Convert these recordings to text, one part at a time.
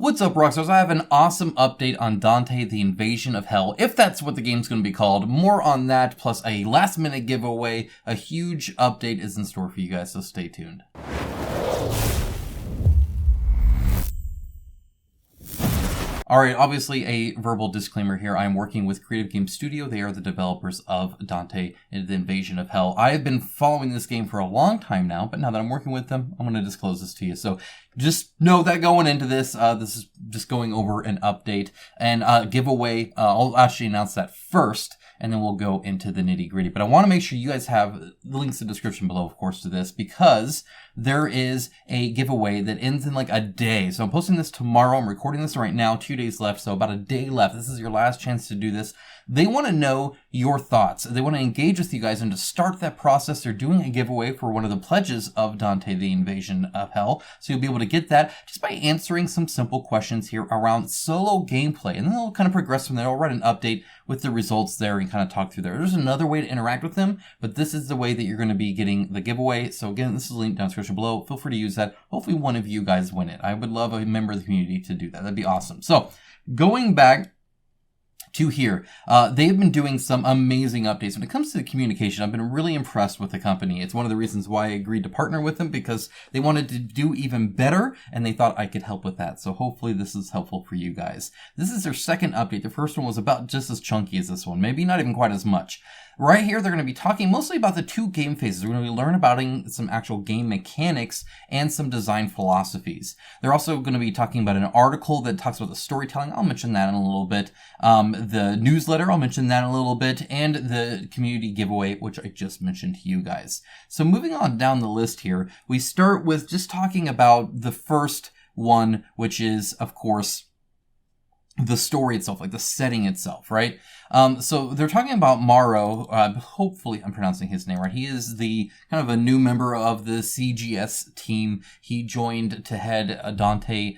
What's up, Rockstars? I have an awesome update on Dante, the Invasion of Hell, if that's what the game's going to be called. More on that, plus a last-minute giveaway. A huge update is in store for you guys, so stay tuned. Alright, obviously a verbal disclaimer here. I'm working with Creative Game Studio. They are the developers of Dante and the Invasion of Hell. I have been following this game for a long time now, but now that I'm working with them, I'm going to disclose this to you. So just know that going into this, this is just going over an update and giveaway. I'll actually announce that first, and then we'll go into the nitty gritty. But I want to make sure you guys have the links in the description below, of course, to this, because there is a giveaway that ends in like a day. So I'm posting this tomorrow. I'm recording this right now, 2 days left. So about a day left. This is your last chance to do this. They want to know your thoughts. They want to engage with you guys, and to start that process, they're doing a giveaway for one of the pledges of Dante, the Invasion of Hell. So you'll be able to get that just by answering some simple questions here around solo gameplay. And then they'll kind of progress from there. I'll write an update with the results there and kind of talk through there. There's another way to interact with them, but this is the way that you're going to be getting the giveaway. So again, this is a link down in the description below. Feel free to use that. Hopefully one of you guys win it. I would love a member of the community to do that. That'd be awesome. So going back to here, they have been doing some amazing updates. When it comes to the communication, I've been really impressed with the company. It's one of the reasons why I agreed to partner with them, because they wanted to do even better, and they thought I could help with that. So hopefully this is helpful for you guys. This is their second update. The first one was about just as chunky as this one, maybe not even quite as much. Right here, they're going to be talking mostly about the two game phases. We're going to be learning about some actual game mechanics and some design philosophies. They're also going to be talking about an article that talks about the storytelling. I'll mention that in a little bit. The newsletter, I'll mention that in a little bit. And the community giveaway, which I just mentioned to you guys. So moving on down the list here, we start with just talking about the first one, which is, of course, the story itself, like the setting itself, right? So they're talking about Morrow. Hopefully I'm pronouncing his name right. He is the kind of a new member of the CGS team. He joined to head Dante,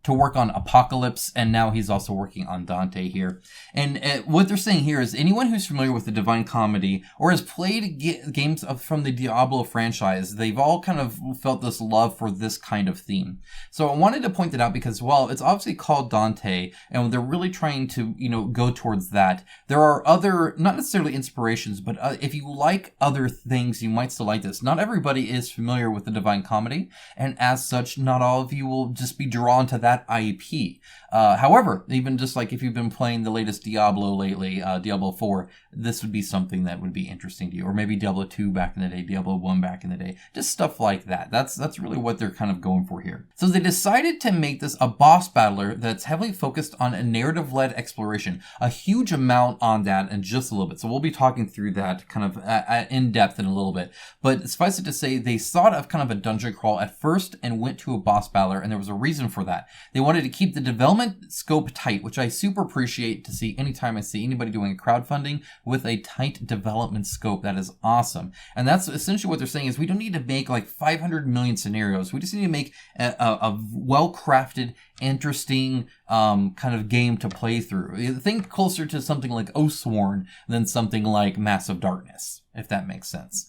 to work on Apocalypse, and now he's also working on Dante here. And what they're saying here is anyone who's familiar with the Divine Comedy or has played games from the Diablo franchise, they've all kind of felt this love for this kind of theme. So I wanted to point that out because, well, it's obviously called Dante, and they're really trying to, go towards that. There are other, not necessarily inspirations, but if you like other things, you might still like this. Not everybody is familiar with the Divine Comedy, and as such, not all of you will just be drawn to that IP. However, even just like if you've been playing the latest Diablo lately, Diablo 4, this would be something that would be interesting to you. Or maybe Diablo 2 back in the day, Diablo 1 back in the day. Just stuff like that. That's really what they're kind of going for here. So they decided to make this a boss battler that's heavily focused on a narrative-led exploration. A huge amount on that in just a little bit. So we'll be talking through that kind of in depth in a little bit. But suffice it to say, they thought of kind of a dungeon crawl at first and went to a boss battler, and there was a reason for that. They wanted to keep the development scope tight, which I super appreciate to see anytime I see anybody doing crowdfunding with a tight development scope. That is awesome. And that's essentially what they're saying is we don't need to make like 500 million scenarios. We just need to make a well-crafted, interesting kind of game to play through. Think closer to something like Oathsworn than something like Massive Darkness, if that makes sense.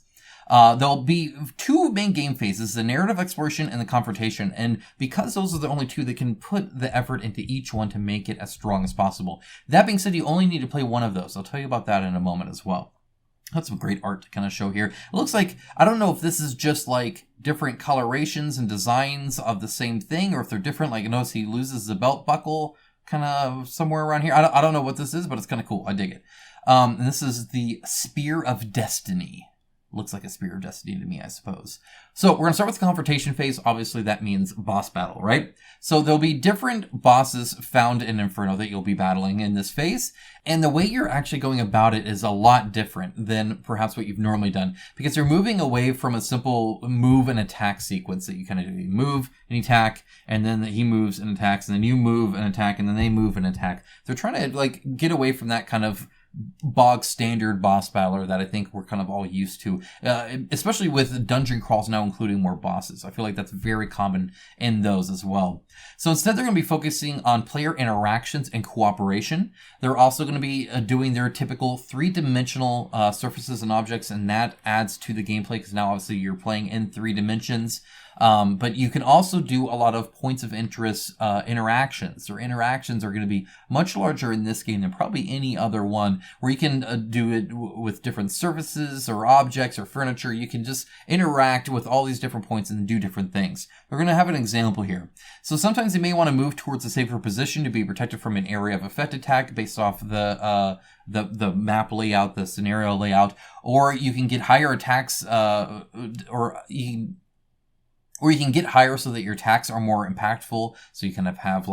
There'll be two main game phases, the narrative exploration and the confrontation, and because those are the only two, they can put the effort into each one to make it as strong as possible. That being said, you only need to play one of those. I'll tell you about that in a moment as well. That's some great art to kind of show here. It looks like, I don't know if this is just like different colorations and designs of the same thing, or if they're different. Like, notice he loses the belt buckle kind of somewhere around here. I don't know what this is, but it's kind of cool. I dig it. And this is the Spear of Destiny. Looks like a Spear of Destiny to me, I suppose. So we're going to start with the confrontation phase. Obviously, that means boss battle, right? So there'll be different bosses found in Inferno that you'll be battling in this phase. And the way you're actually going about it is a lot different than perhaps what you've normally done, because you're moving away from a simple move and attack sequence that you kind of do. You move and attack, and then he moves and attacks, and then you move and attack, and then they move and attack. They're trying to like get away from that kind of bog standard boss battler that I think we're kind of all used to, especially with dungeon crawls now including more bosses. I feel like that's very common in those as well. So instead, they're going to be focusing on player interactions and cooperation. They're also going to be doing their typical three-dimensional surfaces and objects, and that adds to the gameplay because now obviously you're playing in 3 dimensions. But you can also do a lot of points of interest interactions, or interactions are going to be much larger in this game than probably any other one, where you can do it with different surfaces or objects or furniture. You can just interact with all these different points and do different things. We're going to have an example here. So sometimes you may want to move towards a safer position to be protected from an area of effect attack based off the map layout, the scenario layout, or you can get higher attacks, or you can get higher so that your attacks are more impactful. So you kind of have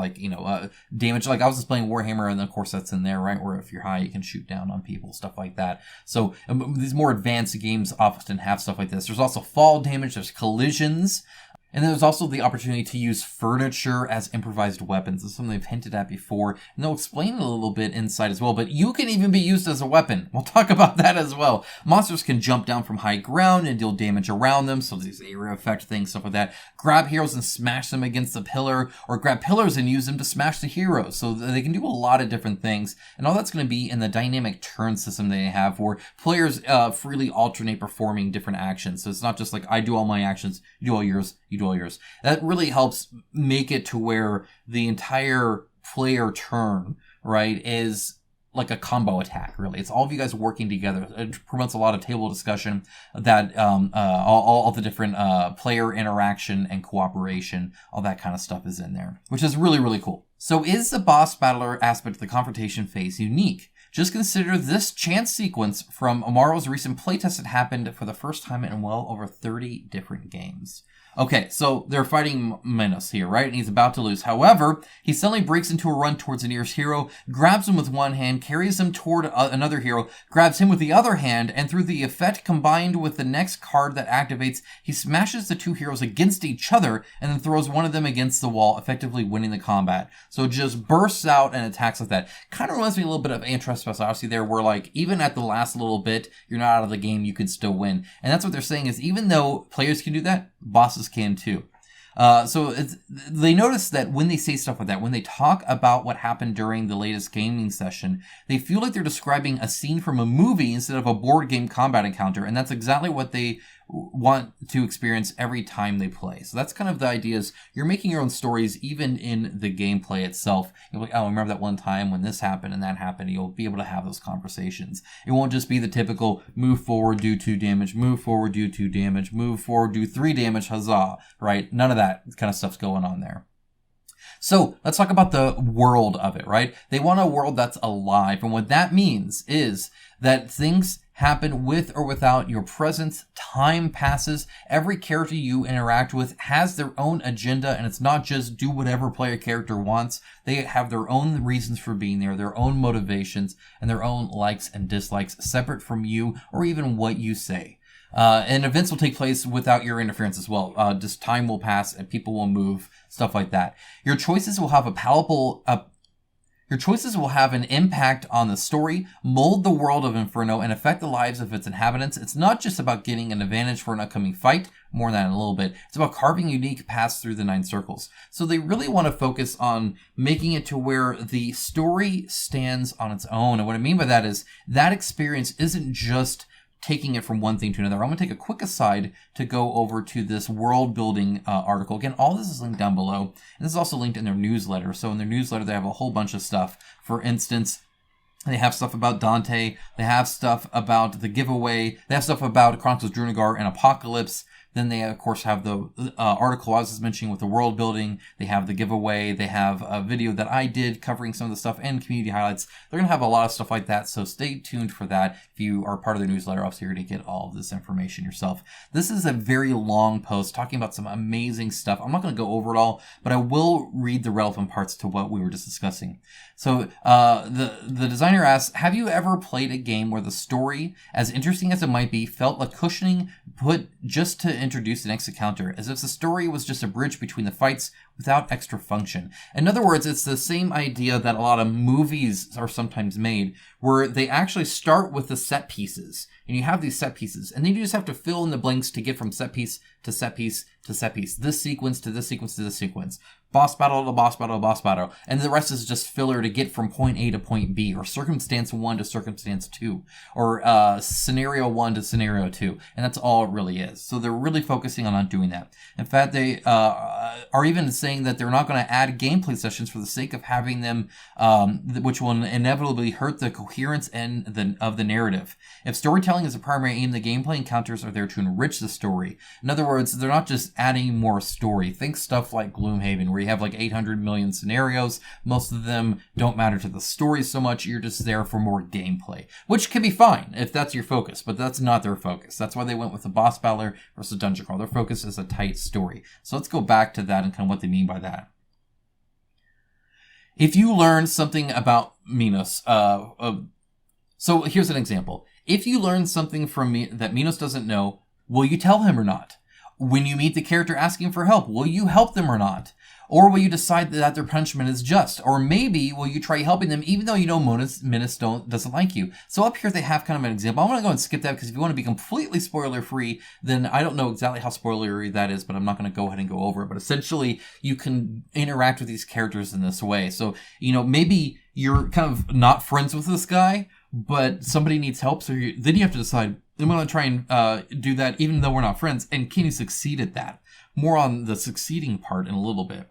damage. Like I was just playing Warhammer, and of course that's in there, right? Where if you're high, you can shoot down on people, stuff like that. So these more advanced games often have stuff like this. There's also fall damage. There's collisions. And there's also the opportunity to use furniture as improvised weapons. This is something they've hinted at before, and they'll explain it a little bit inside as well. But you can even be used as a weapon. We'll talk about that as well. Monsters can jump down from high ground and deal damage around them, so these area effect things, stuff like that. Grab heroes and smash them against the pillar, or grab pillars and use them to smash the heroes. So they can do a lot of different things, and all that's going to be in the dynamic turn system they have, where players freely alternate performing different actions. So it's not just like I do all my actions, you do all yours, you do all yours. That really helps make it to where the entire player turn, right, is like a combo attack, really. It's all of you guys working together. It promotes a lot of table discussion, that all the different player interaction and cooperation, all that kind of stuff is in there, which is really, really cool. So is the boss battler aspect of the confrontation phase unique? Just consider this chance sequence from Amaro's recent playtest that happened for the first time in well over 30 different games. Okay, so they're fighting Minos here, right? And he's about to lose. However, he suddenly breaks into a run towards the nearest hero, grabs him with one hand, carries him toward another hero, grabs him with the other hand, and through the effect combined with the next card that activates, he smashes the two heroes against each other and then throws one of them against the wall, effectively winning the combat. So it just bursts out and attacks like that. Kind of reminds me a little bit of Antrespass Odyssey there, where like even at the last little bit, you're not out of the game, you can still win. And that's what they're saying, is even though players can do that, bosses can too. So they notice that when they say stuff like that, when they talk about what happened during the latest gaming session, they feel like they're describing a scene from a movie instead of a board game combat encounter. And that's exactly what they want to experience every time they play. So that's kind of the idea, is you're making your own stories even in the gameplay itself. You're like, oh, remember that one time when this happened and that happened. You'll be able to have those conversations. It won't just be the typical move forward, do 2 damage, move forward, do 2 damage, move forward, do 3 damage, huzzah, right? None of that kind of stuff's going on there. So let's talk about the world of it, right? They want a world that's alive. And what that means is that things happen with or without your presence. Time passes. Every character you interact with has their own agenda, and it's not just do whatever player character wants. They have their own reasons for being there, their own motivations, and their own likes and dislikes, separate from you or even what you say. And events will take place without your interference as well. Just time will pass and people will move, stuff like that. Your choices will have an impact on the story, mold the world of Inferno, and affect the lives of its inhabitants. It's not just about getting an advantage for an upcoming fight, more than that in a little bit. It's about carving unique paths through the 9 circles. So they really want to focus on making it to where the story stands on its own. And what I mean by that is that experience isn't just taking it from one thing to another. I'm going to take a quick aside to go over to this world building article. Again, all this is linked down below. And this is also linked in their newsletter. So in their newsletter, they have a whole bunch of stuff. For instance, they have stuff about Dante. They have stuff about the giveaway. They have stuff about Chronicles of Drunagar and Apocalypse. Then they, of course, have the article I was just mentioning with the world building. They have the giveaway. They have a video that I did covering some of the stuff and community highlights. They're going to have a lot of stuff like that, so stay tuned for that. If you are part of their newsletter, obviously you're going to get all of this information yourself. This is a very long post talking about some amazing stuff. I'm not going to go over it all, but I will read the relevant parts to what we were just discussing. So the designer asks, have you ever played a game where the story, as interesting as it might be, felt like cushioning put just to introduce the next encounter, as if the story was just a bridge between the fights without extra function? In other words, it's the same idea that a lot of movies are sometimes made, where they actually start with the set pieces, and you have these set pieces, and then you just have to fill in the blanks to get from set piece to set piece to set piece, this sequence to this sequence to this sequence. boss battle to boss battle to boss battle, and the rest is just filler to get from point A to point B, or circumstance 1 to circumstance 2, or scenario 1 to scenario 2, and that's all it really is. So they're really focusing on not doing that. In fact, they are even saying that they're not going to add gameplay sessions for the sake of having them, which will inevitably hurt the coherence of the narrative. If storytelling is the primary aim, the gameplay encounters are there to enrich the story. In other words, they're not just adding more story. Think stuff like Gloomhaven, where you have like 800 million scenarios. Most of them don't matter to the story so much. You're just there for more gameplay, which can be fine if that's your focus, but that's not their focus. That's why they went with the boss battler versus dungeon crawl. Their focus is a tight story. So let's go back to that and kind of what they mean by that. If you learn something about Minos, so here's an example. If you learn something from me that Minos doesn't know, will you tell him or not? When you meet the character asking for help, will you help them or not? Or will you decide that their punishment is just? Or maybe will you try helping them even though you know Minos doesn't like you? So up here they have kind of an example. I'm going to go and skip that because if you want to be completely spoiler free, then I don't know exactly how spoilery that is, but I'm not going to go ahead and go over it. But essentially you can interact with these characters in this way. So, maybe you're kind of not friends with this guy, but somebody needs help. So then you have to decide, I'm going to try and do that even though we're not friends. And can you succeed at that? More on the succeeding part in a little bit.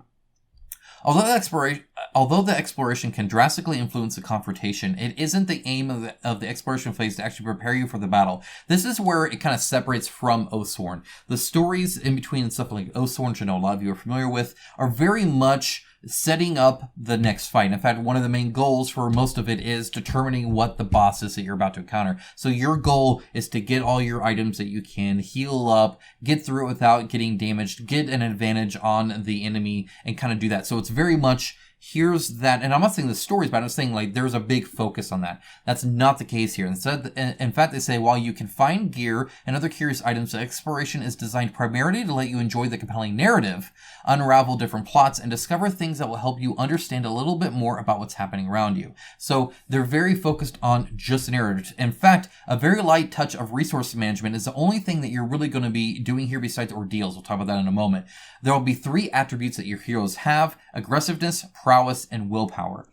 Although the exploration can drastically influence the confrontation, it isn't the aim of the exploration phase to actually prepare you for the battle. This is where it kind of separates from Oathsworn. The stories in between and stuff like Oathsworn, which I know a lot of you are familiar with, are very much setting up the next fight. In fact, one of the main goals for most of it is determining what the boss is that you're about to encounter. So your goal is to get all your items that you can, heal up, get through it without getting damaged, get an advantage on the enemy, and kind of do that. So it's very much, here's that, and I'm not saying the stories, but I'm saying like there's a big focus on that. That's not the case here. Instead, in fact, they say while you can find gear and other curious items, exploration is designed primarily to let you enjoy the compelling narrative, unravel different plots, and discover things that will help you understand a little bit more about what's happening around you. So they're very focused on just the narrative. In fact, a very light touch of resource management is the only thing that you're really going to be doing here besides ordeals. We'll talk about that in a moment. There will be 3 attributes that your heroes have: aggressiveness, prowess, and willpower.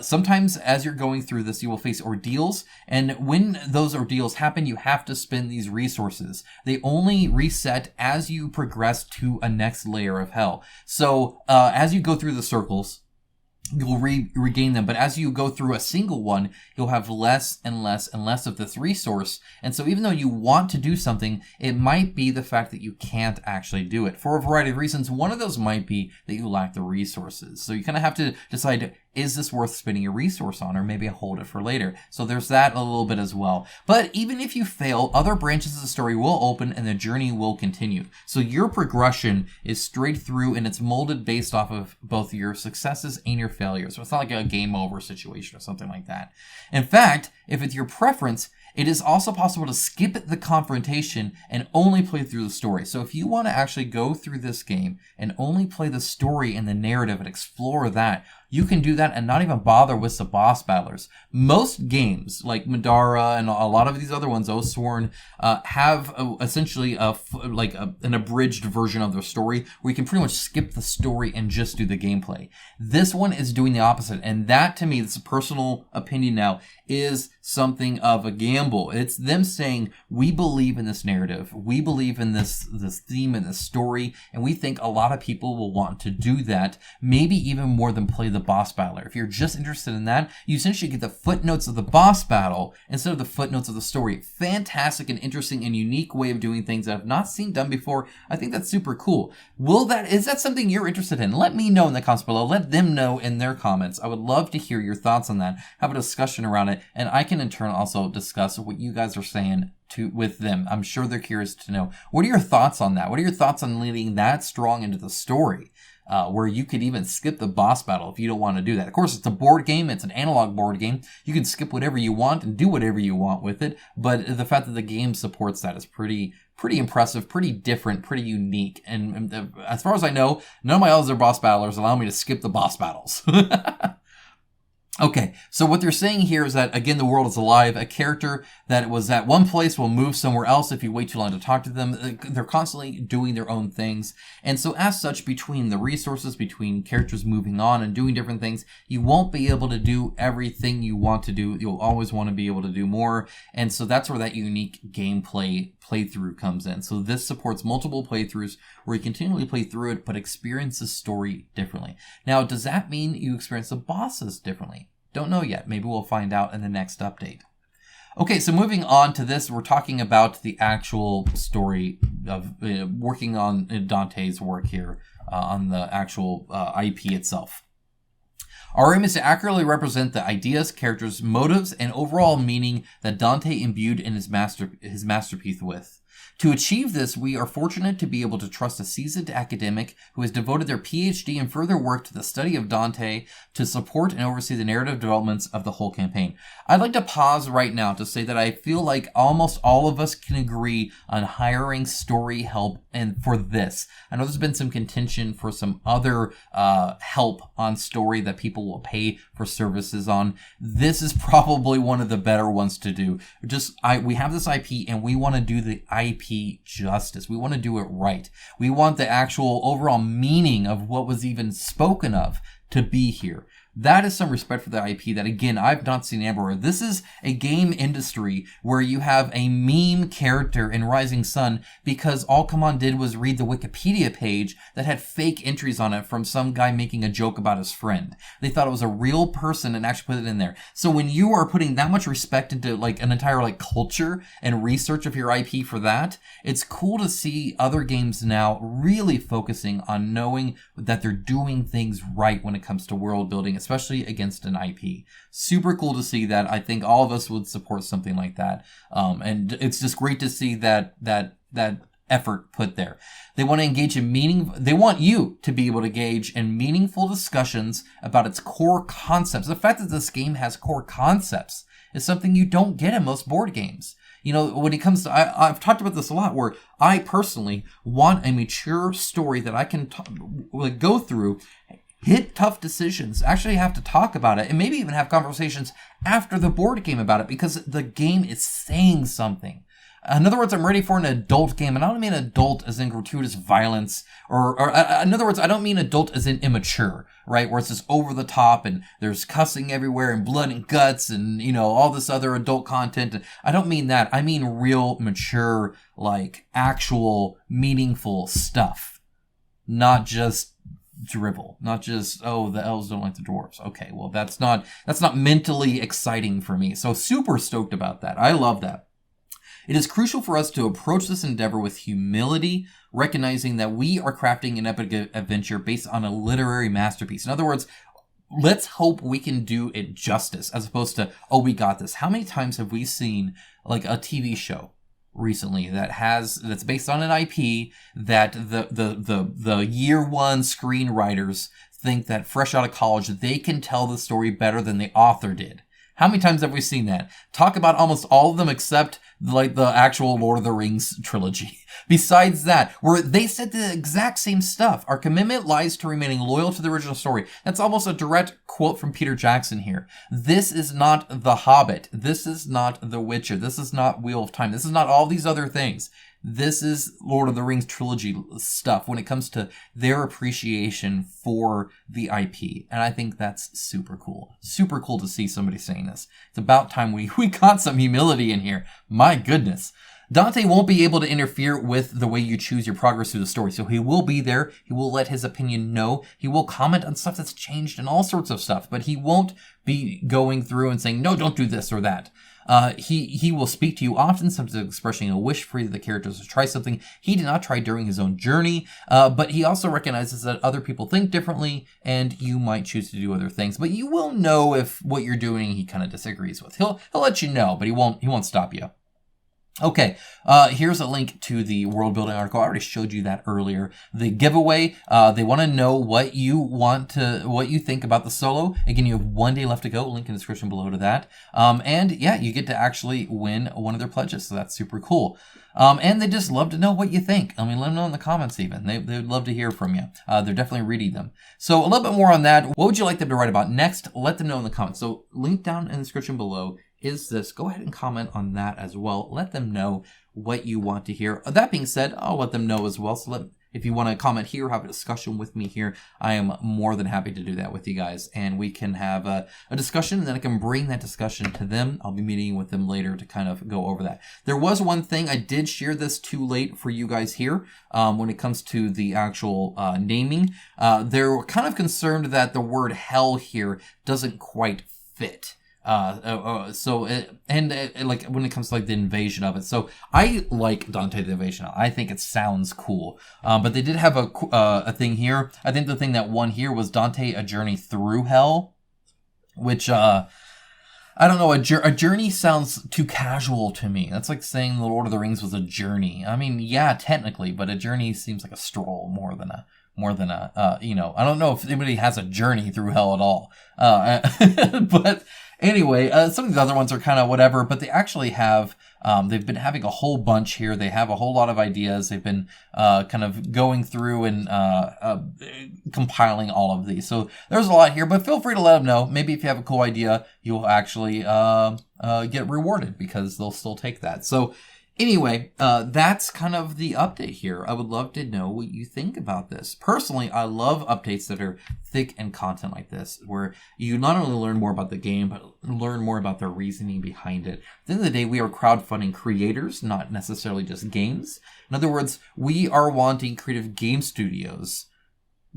Sometimes as you're going through this, you will face ordeals, and when those ordeals happen, you have to spend these resources. They only reset as you progress to a next layer of hell. So as you go through the circles, you'll regain them, but as you go through a single one, you'll have less and less and less of this resource. And so even though you want to do something, it might be the fact that you can't actually do it for a variety of reasons. One of those might be that you lack the resources. So you kind of have to decide, is this worth spending a resource on, or maybe I'll hold it for later. So there's that a little bit as well. But even if you fail, other branches of the story will open and the journey will continue. So your progression is straight through, and it's molded based off of both your successes and your failures. So it's not like a game over situation or something like that. In fact, if it's your preference, it is also possible to skip the confrontation and only play through the story. So if you want to actually go through this game and only play the story and the narrative and explore that, you can do that and not even bother with the boss battlers. Most games, like Madara and a lot of these other ones, Oathsworn, have essentially an abridged version of their story where you can pretty much skip the story and just do the gameplay. This one is doing the opposite, and that, to me, this is a personal opinion now, is something of a gamble. It's them saying, we believe in this narrative, we believe in this theme and this story, and we think a lot of people will want to do that, maybe even more than play the boss battler. If you're just interested in that, you essentially get the footnotes of the boss battle instead of the footnotes of the story. Fantastic and interesting and unique way of doing things that I've not seen done before. I think that's super cool. Is that something you're interested in? Let me know in the comments below. Let them know in their comments. I would love to hear your thoughts on that. Have a discussion around it, and I can in turn also discuss what you guys are saying with them. I'm sure they're curious to know. What are your thoughts on that? What are your thoughts on leading that strong into the story? Where you could even skip the boss battle if you don't want to do that. Of course, it's a board game. It's an analog board game. You can skip whatever you want and do whatever you want with it. But the fact that the game supports that is pretty impressive, pretty different, pretty unique. And as far as I know, none of my other boss battlers allow me to skip the boss battles. Okay, so what they're saying here is that, again, the world is alive. A character that was at one place will move somewhere else if you wait too long to talk to them. They're constantly doing their own things. And so as such, between the resources, between characters moving on and doing different things, you won't be able to do everything you want to do. You'll always want to be able to do more. And so that's where that unique gameplay playthrough comes in. So this supports multiple playthroughs where you continually play through it, but experience the story differently. Now, does that mean you experience the bosses differently? Don't know yet. Maybe we'll find out in the next update. Okay, so moving on to this, we're talking about the actual story of working on Dante's work here on the actual IP itself. Our aim is to accurately represent the ideas, characters, motives, and overall meaning that Dante imbued in his masterpiece with. To achieve this, we are fortunate to be able to trust a seasoned academic who has devoted their PhD and further work to the study of Dante to support and oversee the narrative developments of the whole campaign. I'd like to pause right now to say that I feel like almost all of us can agree on hiring story help and for this. I know there's been some contention for some other help on story that people will pay for services on. This is probably one of the better ones to do. We have this IP and we want to do the IP justice. We want to do it right. We want the actual overall meaning of what was even spoken of to be here. That is some respect for the IP that, again, I've not seen everywhere. This is a game industry where you have a meme character in Rising Sun because all Come On did was read the Wikipedia page that had fake entries on it from some guy making a joke about his friend. They thought it was a real person and actually put it in there. So when you are putting that much respect into like an entire like culture and research of your IP for that, it's cool to see other games now really focusing on knowing that they're doing things right when it comes to world building, especially against an IP. Super cool to see that. I think all of us would support something like that. And it's just great to see that effort put there. They want to engage in they want you to be able to engage in meaningful discussions about its core concepts. The fact that this game has core concepts is something you don't get in most board games. You know, when it comes to, I've talked about this a lot, where I personally want a mature story that I can go through, hit tough decisions, actually have to talk about it, and maybe even have conversations after the board game about it, because the game is saying something. In other words, I'm ready for an adult game, and I don't mean adult as in gratuitous violence, or in other words, I don't mean adult as in immature, right? Where it's just over the top and there's cussing everywhere and blood and guts and, you know, all this other adult content. I don't mean that. I mean real, mature, like actual, meaningful stuff. Not just drivel, not just, oh, the elves don't like the dwarves. Okay, well, that's not mentally exciting for me. So super stoked about that. I love that. It is crucial for us to approach this endeavor with humility, recognizing that we are crafting an epic adventure based on a literary masterpiece. In other words, let's hope we can do it justice, as opposed to, oh, we got this. How many times have we seen like a TV show recently that's based on an IP that the year one screenwriters think that fresh out of college they can tell the story better than the author did? How many times have we seen that? Talk about almost all of them except like the actual Lord of the Rings trilogy. Besides that, where they said the exact same stuff. Our commitment lies to remaining loyal to the original story. That's almost a direct quote from Peter Jackson here. This is not The Hobbit. This is not The Witcher. This is not Wheel of Time. This is not all these other things. This is Lord of the Rings trilogy stuff when it comes to their appreciation for the IP. And I think that's super cool. Super cool to see somebody saying this. It's about time we got some humility in here. My goodness. Dante won't be able to interfere with the way you choose your progress through the story. So he will be there. He will let his opinion know. He will comment on stuff that's changed and all sorts of stuff. But he won't be going through and saying, no, don't do this or that. He will speak to you often, sometimes expressing a wish for the characters to try something he did not try during his own journey, but he also recognizes that other people think differently, and you might choose to do other things. But you will know if what you're doing he kind of disagrees with. He'll let you know, but he won't stop you. Okay, here's a link to the world building article. I already showed you that earlier. The giveaway, they want to know what you think about the solo. Again, you have 1 day left to go. Link in the description below to that. And yeah, you get to actually win one of their pledges. So that's super cool. And they just love to know what you think. I mean, let them know in the comments even. They'd love to hear from you. They're definitely reading them. So a little bit more on that. What would you like them to write about next? Let them know in the comments. So link down in the description below is this. Go ahead and comment on that as well. Let them know what you want to hear. That being said, I'll let them know as well. So if you want to comment here, have a discussion with me here, I am more than happy to do that with you guys. And we can have a discussion, and then I can bring that discussion to them. I'll be meeting with them later to kind of go over that. There was one thing, I did share this too late for you guys here when it comes to the actual naming. They're kind of concerned that the word hell here doesn't quite fit. Like when it comes to like the invasion of it. So I like Dante the Invasion. I think it sounds cool. But they did have a thing here. I think the thing that won here was Dante: A Journey Through Hell, which I don't know. A journey sounds too casual to me. That's like saying the Lord of the Rings was a journey. I mean, yeah, technically, but a journey seems like a stroll more than a I don't know if anybody has a journey through hell at all. But anyway, some of the other ones are kind of whatever, but they actually have, they've been having a whole bunch here. They have a whole lot of ideas. They've been, kind of going through and, compiling all of these. So there's a lot here, but feel free to let them know. Maybe if you have a cool idea, you'll actually, get rewarded because they'll still take that. So, anyway, that's kind of the update here. I would love to know what you think about this. Personally, I love updates that are thick and content like this, where you not only learn more about the game, but learn more about the reasoning behind it. At the end of the day, we are crowdfunding creators, not necessarily just games. In other words, we are wanting creative game studios,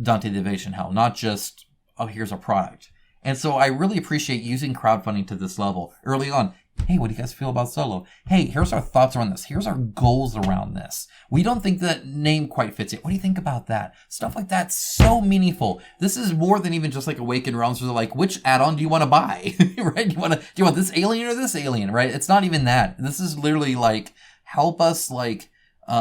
Dante the Invasion Hell, not just, oh, here's a product. And so I really appreciate using crowdfunding to this level early on. Hey, what do you guys feel about Solo? Hey, here's our thoughts around this. Here's our goals around this. We don't think that name quite fits it. What do you think about that? Stuff like that's so meaningful. This is more than even just like Awakened Realms where they're like, which add-on do you want to buy? Right? Do you want this alien or this alien? Right? It's not even that. This is literally like, help us like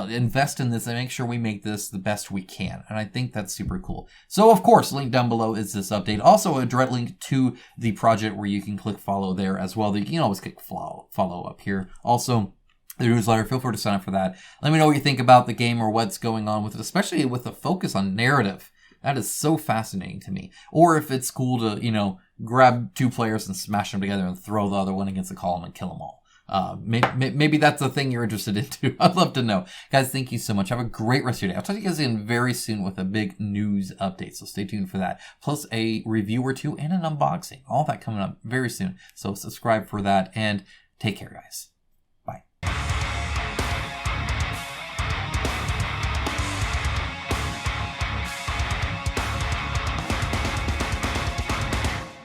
invest in this and make sure we make this the best we can. And I think that's super cool. So of course, link down below is this update. Also a direct link to the project where you can click follow there as well. You can always click follow up here. Also, the newsletter, feel free to sign up for that. Let me know what you think about the game or what's going on with it, especially with the focus on narrative. That is so fascinating to me. Or if it's cool to, grab 2 players and smash them together and throw the other one against the column and kill them all. Maybe that's the thing you're interested in too. I'd love to know. Guys, thank you so much. Have a great rest of your day. I'll talk to you guys again very soon with a big news update, so stay tuned for that. Plus a review or 2 and an unboxing. All that coming up very soon. So subscribe for that and take care, guys.